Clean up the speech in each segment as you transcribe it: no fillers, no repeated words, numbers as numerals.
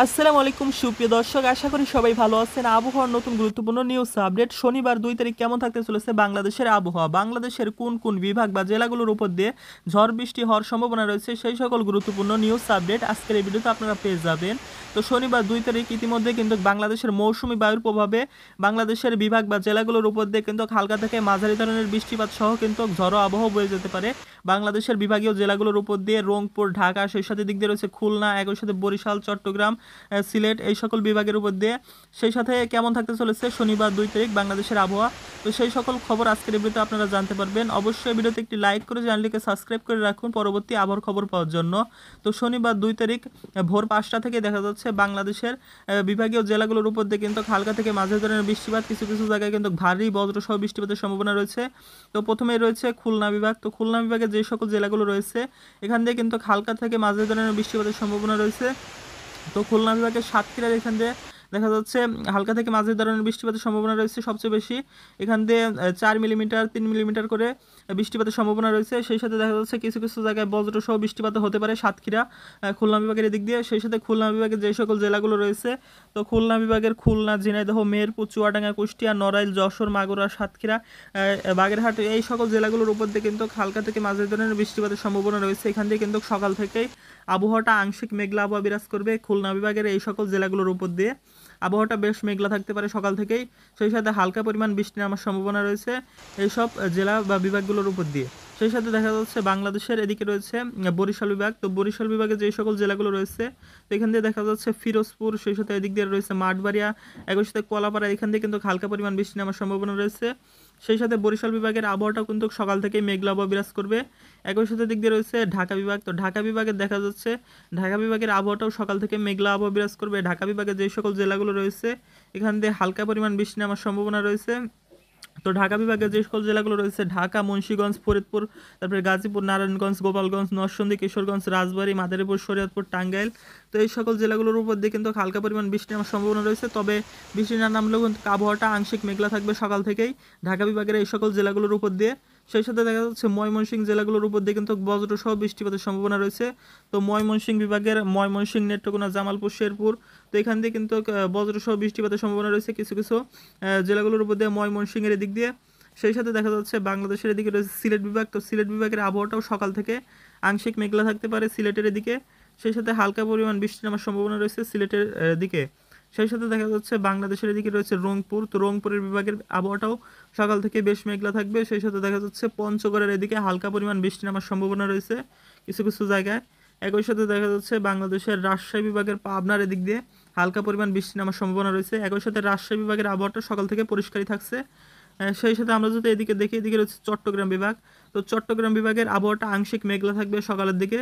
আসসালামু আলাইকুম সুপ্রিয় দর্শক, আশা করি সবাই ভালো আছেন। আবহাওয়ার নতুন গুরুত্বপূর্ণ নিউজ আপডেট। শনিবার 2 তারিখ কেমন থাকতে চলেছে বাংলাদেশের আবহাওয়া, বাংলাদেশের কোন কোন বিভাগ বা জেলাগুলোর উপর দিয়ে ঝড় বৃষ্টি হওয়ার সম্ভাবনা রয়েছে, সেই সকল গুরুত্বপূর্ণ নিউজ আপডেট আজকের এই ভিডিওতে আপনারা পেয়ে যাবেন। তো শনিবার 2 তারিখ ইতিমধ্যে কিন্তু বাংলাদেশের মৌসুমী বায়ুর প্রভাবে বাংলাদেশের বিভাগ বা জেলাগুলোর উপর দিয়ে কিন্তু হালকা থেকে মাঝারি ধরনের বৃষ্টিপাত সহ কিন্তু ঝড়ো আবহাওয়া বয়ে যেতে পারে বাংলাদেশের বিভাগীয় জেলাগুলোর উপর দিয়ে। রংপুর, ঢাকা, সেই সাথে দিক দিয়ে রয়েছে খুলনা, একই সাথে বরিশাল, চট্টগ্রাম, সিলেট, এই সকল বিভাগের উপর দিয়ে। সেই সাথে কেমন থাকতে চলেছে শনিবার 2 তারিখ বাংলাদেশের আবহাওয়া, তো সেই সকল খবর আজকের এই ভিডিওতে আপনারা জানতে পারবেন। অবশ্যই ভিডিওতে একটি লাইক করে চ্যানেলটিকে সাবস্ক্রাইব করে রাখুন পরবর্তী আবহাওয়ার খবর পাওয়ার জন্য। তো শনিবার 2 তারিখ ভোর 5টা থেকে দেখা যাচ্ছে বাংলাদেশের বিভাগীয় জেলাগুলোর উপর দিয়ে কিন্তু হালকা থেকে মাঝারি ধরনের বৃষ্টিপাত, কিছু কিছু জায়গায় কিন্তু ভারী বজ্রসহ বৃষ্টিপাতের সম্ভাবনা রয়েছে। তো প্রথমেই রয়েছে খুলনা বিভাগ। তো খুলনা বিভাগে যে সকল জেলাগুলো রয়েছে এখান দিয়ে কিন্তু হালকা থেকে মাঝারি ধরনের বৃষ্টিপাতের সম্ভাবনা রয়েছে। তো খুলনা বিভাগের সাতক্ষীরার এখান দিয়ে দেখা যাচ্ছে হালকা থেকে মাঝারি ধরনের বৃষ্টিপাতের সম্ভাবনা রয়েছে সবচেয়ে বেশি। এখান দিয়ে 4 মিলিমিটার 3 মিলিমিটার করে বৃষ্টিপাতের সম্ভাবনা রয়েছে। সেই সাথে দেখা যাচ্ছে কিছু কিছু জায়গায় বজ্রসহ বৃষ্টিপাত হতে পারে সাতক্ষীরা, খুলনা বিভাগের এদিক দিয়ে। সেই সাথে খুলনা বিভাগের যে সকল জেলাগুলো রয়েছে, তো খুলনা বিভাগের খুলনা, ঝিনাইদহ, মেহেরপুর, চুয়াডাঙ্গা, কুষ্টিয়া, নড়াইল, যশোর, মাগুরা, সাতক্ষীরা, বাগেরহাট, এই সকল জেলাগুলোর উপর দিয়ে কিন্তু হালকা থেকে মাঝারি ধরনের বৃষ্টিপাতের সম্ভাবনা রয়েছে। এখান দিয়ে কিন্তু সকাল থেকেই আবহাওয়াটা আংশিক মেঘলা আবহাওয়া বিরাজ করবে খুলনা বিভাগের এই সকল জেলাগুলোর উপর দিয়ে। আবহাওয়াটা বেশ মেঘলা থাকতে পারে সকাল থেকেই, সেই সাথে হালকা পরিমাণ বৃষ্টি নামার সম্ভাবনা রয়েছে এইসব জেলা বা বিভাগগুলোর উপর দিয়ে। সেই সাথে দেখা যাচ্ছে বাংলাদেশের এদিকে রয়েছে বরিশাল বিভাগ। তো বরিশাল বিভাগে যে সকল জেলাগুলো রয়েছে, তো এখান দিয়ে দেখা যাচ্ছে ফিরোজপুর, সেই সাথে এদিক দিয়ে রয়েছে মাঠবাড়িয়া, একই সাথে কলাপাড়া, এখান দিয়ে কিন্তু হালকা পরিমাণ বৃষ্টি নামার সম্ভাবনা রয়েছে। সেই সাথে বরিশাল বিভাগের আবহাওয়াটাও কিন্তু সকাল থেকেই মেঘলা আবহাওয়া বিরাজ করবে। একই সাথে দিক দিয়ে রয়েছে ঢাকা বিভাগ। তো ঢাকা বিভাগে দেখা যাচ্ছে ঢাকা বিভাগের আবহাওয়াটাও সকাল থেকে মেঘলা আবহাওয়া বিরাজ করবে। ঢাকা বিভাগে যে সকল জেলাগুলো রয়েছে এখান দিয়ে হালকা পরিমাণ বৃষ্টি নামার সম্ভাবনা রয়েছে। তো ঢাকা বিভাগের যে সকল জেলাগুলো রয়েছে, ঢাকা, মুন্সিগঞ্জ, ফরিদপুর, তারপরে গাজীপুর, নারায়ণগঞ্জ, গোপালগঞ্জ, নরসিংদী, কিশোরগঞ্জ, রাজবাড়ী, মাদারীপুর, শরীয়তপুর, টাঙ্গাইল, তো এই সকল জেলাগুলোর উপর দিয়ে কিন্তু হালকা পরিমাণ বৃষ্টি নামার সম্ভাবনা রয়েছে। তবে বৃষ্টি না নামলেও কিন্তু আবহাওয়াটা আংশিক মেঘলা থাকবে সকাল থেকেই ঢাকা বিভাগের এই সকল জেলাগুলোর উপর দিয়ে। সেই সাথে দেখা যাচ্ছে ময়মনসিংহ জেলাগুলোর উপর দিয়ে কিন্তু বজ্রসহ বৃষ্টিপাতের সম্ভাবনা রয়েছে। তো ময়মনসিংহ বিভাগের ময়মনসিংহ, নেত্রকোনা, জামালপুর, শেরপুর, তো এখান দিয়ে কিন্তু বজ্রসহ বৃষ্টিপাতের সম্ভাবনা রয়েছে কিছু কিছু জেলাগুলোর উপর দিয়ে ময়মনসিংহের এদিক দিয়ে। সেই সাথে দেখা যাচ্ছে বাংলাদেশের এদিকে রয়েছে সিলেট বিভাগ। তো সিলেট বিভাগের আবহাওয়াটাও সকাল থেকে আংশিক মেঘলা থাকতে পারে সিলেটের এদিকে। সেই সাথে হালকা পরিমাণ বৃষ্টি নামার সম্ভাবনা রয়েছে সিলেটের দিকে। সেই সাথে দেখা যাচ্ছে বাংলাদেশের এদিকে রয়েছে রংপুর। তো রংপুরের বিভাগের আবহাওয়াটাও সকাল থেকে বেশ মেঘলা থাকবে। সেই সাথে দেখা যাচ্ছে পঞ্চগড়ের এদিকে হালকা পরিমাণ বৃষ্টি নামার সম্ভাবনা রয়েছে কিছু কিছু জায়গায়। একই সাথে দেখা যাচ্ছে বাংলাদেশের রাজশাহী বিভাগের পাবনার এদিক দিয়ে হালকা পরিমাণ বৃষ্টি নামার সম্ভাবনা রয়েছে। একই সাথে রাজশাহী বিভাগের আবহাওয়াটা সকাল থেকে পরিষ্কারই থাকছে। সেই সাথে আমরা যদি এদিকে দেখি, এদিকে রয়েছে চট্টগ্রাম বিভাগ। তো চট্টগ্রাম বিভাগের আবহাওয়াটা আংশিক মেঘলা থাকবে সকালের দিকে।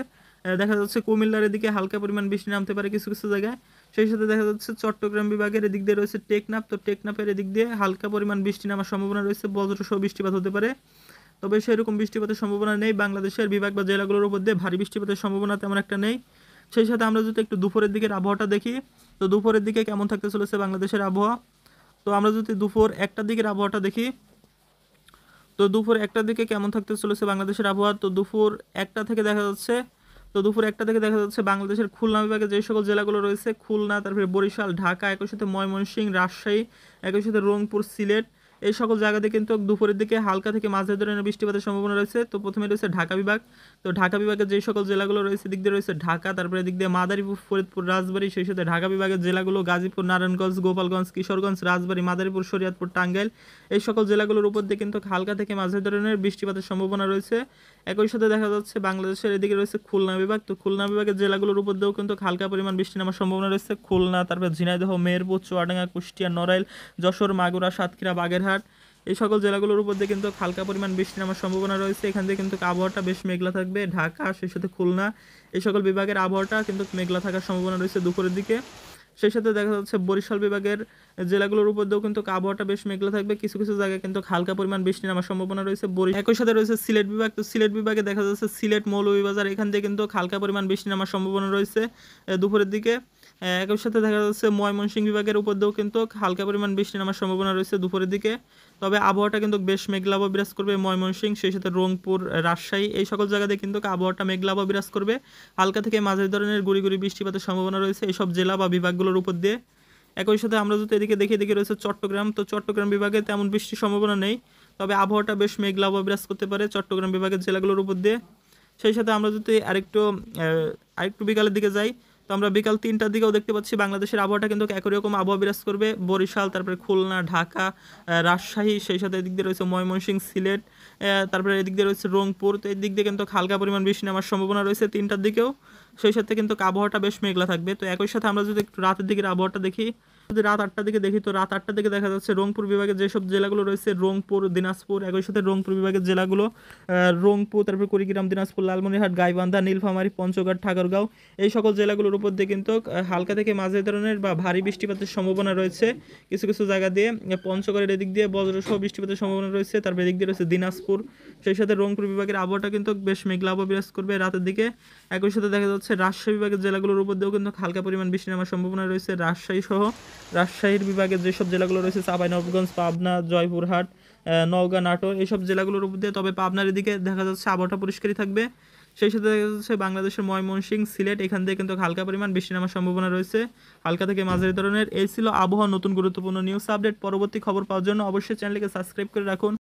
দেখা যাচ্ছে কুমিল্লার এদিকে হালকা পরিমাণ বৃষ্টি নামতে পারে কিছু কিছু জায়গায়। সেই সাথে দেখা যাচ্ছে চট্টগ্রাম বিভাগের এদিক দিয়ে রয়েছে টেকনাফ। তো টেকনাফের এদিক দিয়ে হালকা পরিমাণ বৃষ্টি নামার সম্ভাবনা রয়েছে, বজ্রসহ বৃষ্টিপাত হতে পারে। তবে সেরকম বৃষ্টিপাতের সম্ভাবনা নেই বাংলাদেশের বিভাগ বা জেলাগুলোর উপর দিয়ে, ভারী বৃষ্টিপাতের সম্ভাবনা তেমন একটা নেই। সেই সাথে আমরা যদি একটু দুপুরের দিকের আবহাওয়াটা দেখি, তো দুপুরের দিকে কেমন থাকতে চলেছে বাংলাদেশের আবহাওয়া। তো আমরা যদি দুপুর 1টার দিকের আবহাওয়াটা দেখি, তো দুপুর 1টার দিকে কেমন থাকতে চলেছে বাংলাদেশের আবহাওয়া। তো দুপুর 1টা থেকে দেখা যাচ্ছে, তো দুপুর 1টা থেকে দেখা যাচ্ছে বাংলাদেশের খুলনা বিভাগে যে সকল জেলাগুলো রয়েছে, খুলনা, তারপরে বরিশাল, ঢাকা, একই সাথে ময়মনসিংহ, রাজশাহী, একই সাথে রংপুর, সিলেট, এই সকল জায়গাতে কিন্তু দুপুরের দিকে হালকা থেকে মাঝারি ধরনের বৃষ্টিপাতের সম্ভাবনা রয়েছে। তো প্রথমে রয়েছে ঢাকা বিভাগ। তো ঢাকা বিভাগের যে সকল জেলাগুলো রয়েছে দিক দিয়ে রয়েছে ঢাকা, তারপরে দিক দিয়ে মাদারীপুর, ফরিদপুর, রাজবাড়ী, সেই সাথে ঢাকা বিভাগের জেলাগুলো গাজীপুর, নারায়ণগঞ্জ, গোপালগঞ্জ, কিশোরগঞ্জ, রাজবাড়ী, মাদারীপুর, শরীয়তপুর, টাঙ্গাইল, এই সকল জেলাগুলোর উপর দিয়ে কিন্তু হালকা থেকে মাঝারি ধরনের বৃষ্টিপাতের সম্ভাবনা রয়েছে। একই সাথে দেখা যাচ্ছে বাংলাদেশের এদিকে রয়েছে খুলনা বিভাগ। তো খুলনা বিভাগের জেলাগুলোর উপর দিয়েও কিন্তু হালকা পরিমাণ বৃষ্টি নামার সম্ভাবনা রয়েছে। খুলনা, তারপরে ঝিনাইদহ, মেহেরপুর, চুয়াডাঙ্গা, কুষ্টিয়া, নড়াইল, যশোর, মাগুরা, সাতক্ষীরা, বাগেরহাট, এই সকল জেলাগুলোর উপর দিয়ে কিন্তু হালকা পরিমাণ বৃষ্টি নামার সম্ভাবনা রয়েছে। এখান থেকে কিন্তু আবহাওয়াটা বেশ মেঘলা থাকবে। ঢাকা, সেই সাথে খুলনা, এই সকল বিভাগের আবহাওয়াটা কিন্তু মেঘলা থাকার সম্ভাবনা রয়েছে দুপুরের দিকে। সেই সাথে দেখা যাচ্ছে বরিশাল বিভাগের জেলাগুলোর উপর দিয়েও কিন্তু আবহাওয়াটা বেশ মেঘলা থাকবে, কিছু কিছু জায়গায় কিন্তু হালকা পরিমাণ বৃষ্টি নামার সম্ভাবনা রয়েছে। একই সাথে রয়েছে সিলেট বিভাগ। তো সিলেট বিভাগে দেখা যাচ্ছে সিলেট, মৌলভীবাজার, এখান থেকে কিন্তু হালকা পরিমাণ বৃষ্টি নামার সম্ভাবনা রয়েছে দুপুরের দিকে। একই সাথে দেখা যাচ্ছে ময়মনসিংহ বিভাগের উপর দিয়েও কিন্তু হালকা পরিমাণ বৃষ্টি নামার সম্ভাবনা রয়েছে দুপুরের দিকে। তবে আবহাওয়াটা কিন্তু বেশ মেঘলা আবহাওয়া বিরাজ করবে ময়মনসিংহ, সেই সাথে রংপুর, রাজশাহী এই সকল জায়গাতে কিন্তু আবহাওয়াটা মেঘলা আবহাওয়া বিরাজ করবে। হালকা থেকে মাঝারি ধরনের গুড়ি গুড়ি বৃষ্টিপাতের সম্ভাবনা রয়েছে এইসব জেলা বা বিভাগগুলোর উপর দিয়ে। একই সাথে আমরা যদি এদিকে দেখি রয়েছে চট্টগ্রাম, তো চট্টগ্রাম বিভাগে তেমন বৃষ্টির সম্ভাবনা নেই, তবে আবহাওয়াটা বেশ মেঘলা আবহাওয়া বিরাজ করতে পারে চট্টগ্রাম বিভাগের জেলাগুলোর উপর দিয়ে। সেই সাথে আমরা যদি আরেকটু বিকালের দিকে যাই, তো আমরা বিকাল 3টার দিকেও দেখতে পাচ্ছি বাংলাদেশের আবহাওয়াটা কিন্তু একই রকম আবহাওয়া বিরাজ করবে বরিশাল, তারপরে খুলনা, ঢাকা, রাজশাহী, সেই সাথে এদিক দিয়ে রয়েছে ময়মনসিংহ, সিলেট, তারপরে এদিক দিয়ে রয়েছে রংপুর। তো এই দিক দিয়ে কিন্তু হালকা পরিমাণ বৃষ্টি নামার সম্ভাবনা রয়েছে 3টার দিকেও। সেই সাথে কিন্তু আবহাওয়াটা বেশ মেঘলা থাকবে। তো একই সাথে আমরা যদি একটু রাতের দিকের আবহাওয়াটা দেখি, যদি রাত 8টার দিকে দেখি, তো রাত 8টার দিকে দেখা যাচ্ছে রংপুর বিভাগের যেসব জেলাগুলো রয়েছে রংপুর, দিনাজপুর, একই সাথে রংপুর বিভাগের জেলাগুলো রংপুর, তারপরে কুড়িগ্রাম, দিনাজপুর, লালমনিরহাট, গাইবান্ধা, নীলফামারী, পঞ্চগড়, ঠাকুরগাঁও এই সকল জেলাগুলোর উপর দিয়ে কিন্তু হালকা থেকে মাঝারি ধরনের বা ভারী বৃষ্টিপাতের সম্ভাবনা রয়েছে কিছু কিছু জায়গা দিয়ে। পঞ্চগড়ের এদিক দিয়ে বজ্রসহ বৃষ্টিপাতের সম্ভাবনা রয়েছে, তারপরে এদিক দিয়ে রয়েছে দিনাজপুর। সেই সাথে রংপুর বিভাগের আবহাওয়াটা কিন্তু বেশ মেঘলা আবহাওয়া বিরাজ করবে রাতের দিকে। একই সাথে দেখা যাচ্ছে রাজশাহী বিভাগের জেলাগুলোর উপর দিয়েও কিন্তু হালকা পরিমাণ বৃষ্টি নামার সম্ভাবনা রয়েছে রাজশাহী সহ। রাজশাহীর বিভাগের যেসব জেলাগুলো রয়েছে চাঁপাইনবাবগঞ্জ, পাবনা, জয়পুরহাট, নওগাঁ, নাটোর এইসব জেলাগুলোর উপর দিয়ে। তবে পাবনার এদিকে দেখা যাচ্ছে আবহাওয়াটা পরিষ্কারই থাকবে। সেই সাথে দেখা যাচ্ছে বাংলাদেশের ময়মনসিংহ, সিলেট এখান থেকে কিন্তু হালকা পরিমাণ বৃষ্টি নামার সম্ভাবনা রয়েছে হালকা থেকে মাঝারি ধরনের। এই ছিল আবহাওয়া নতুন গুরুত্বপূর্ণ নিউজ আপডেট। পরবর্তী খবর পাওয়ার জন্য অবশ্যই চ্যানেলকে সাবস্ক্রাইব করে রাখুন।